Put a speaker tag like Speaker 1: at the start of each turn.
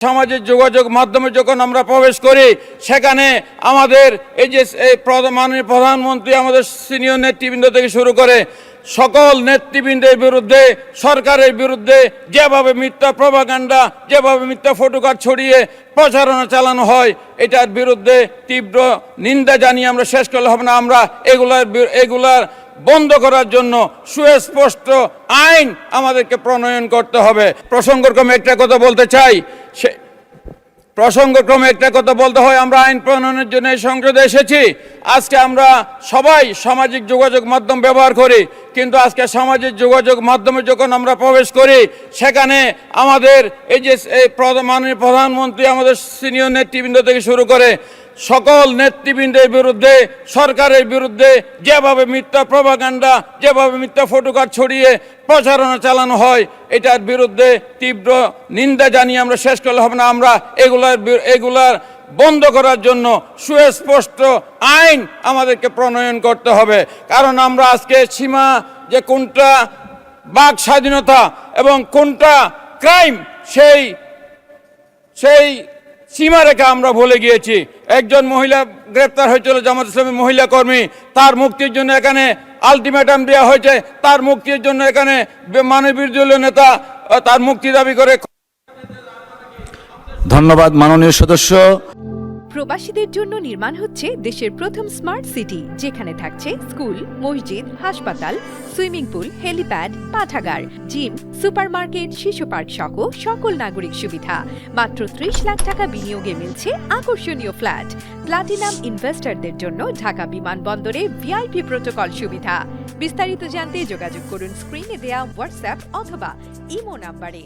Speaker 1: সামাজিক যোগাযোগ মাধ্যমে যখন আমরা প্রবেশ করি সেখানে আমাদের এই যে মাননীয় প্রধানমন্ত্রী আমাদের সিনিয়র নেতৃবৃন্দ থেকে শুরু করে সকল নেতৃবৃন্দের বিরুদ্ধে সরকারের বিরুদ্ধে যেভাবে মিথ্যা প্রপাগান্ডা যেভাবে মিথ্যা ফটোকার্ড ছড়িয়ে প্রচারণা চালানো হয় এটার বিরুদ্ধে তীব্র নিন্দা জানিয়ে আমরা শেষ করলে হবে না। আমরা এগুলার বন্ধ করার জন্য সুস্পষ্ট আইন আমাদেরকে প্রণয়ন করতে হবে। প্রসঙ্গক্রমে একটা কথা বলতে চাই, আমরা আইন প্রণয়নের জন্য এই সংসদে এসেছি। আজকে আমরা সবাই সামাজিক যোগাযোগ মাধ্যম ব্যবহার করি, কিন্তু আজকে সামাজিক যোগাযোগ মাধ্যমে যখন আমরা প্রবেশ করি সেখানে আমাদের এই যে মাননীয় প্রধানমন্ত্রী আমাদের সিনিয়র নেতৃবৃন্দ থেকে শুরু করে সকল নেতৃবৃন্দের বিরুদ্ধে সরকারের বিরুদ্ধে যেভাবে মিথ্যা প্রপাগান্ডা যেভাবে মিথ্যা ফটোকার্ড ছড়িয়ে প্রচারণা চালানো হয় এটার বিরুদ্ধে তীব্র নিন্দা জানিয়ে আমরা শেষ করলে হবে না। আমরা এগুলার বন্ধ করার জন্য সুস্পষ্ট আইন আমাদেরকে প্রণয়ন করতে হবে। কারণ আমরা আজকে সীমা যে কোনটা বাক স্বাধীনতা এবং কোনটা ক্রাইম সেই সীমারেখা আমরা ভুলে গিয়েছি। একজন মহিলা গ্রেপ্তার হয়েছিল জামাত ইসলামী মহিলা কর্মী, তার মুক্তির জন্য এখানে আলটিমেটাম দেওয়া হয়েছে, তার মুক্তির জন্য এখানে মানবীয় নেতা তার মুক্তি দাবি করে।
Speaker 2: ধন্যবাদ মাননীয় সদস্য।
Speaker 3: প্রবাসীদের জন্য নির্মাণ হচ্ছে দেশের প্রথম স্মার্ট সিটি, যেখানে থাকছে স্কুল, মসজিদ, হাসপাতাল, সুইমিং পুল, হেলিপ্যাড, পাঠাগার, জিম, সুপারমার্কেট, শিশু পার্ক সহ সকল নাগরিক সুবিধা। মাত্র 30 লাখ টাকা বিনিয়োগে মিলছে আকর্ষণীয় ফ্ল্যাট। প্লাটিনাম ইনভেস্টরদের জন্য ঢাকা বিমানবন্দরে ভিআইপি প্রোটোকল সুবিধা। বিস্তারিত জানতে যোগাযোগ করুন স্ক্রিনে দেয়া হোয়াটসঅ্যাপ অথবা ইমো নাম্বারে।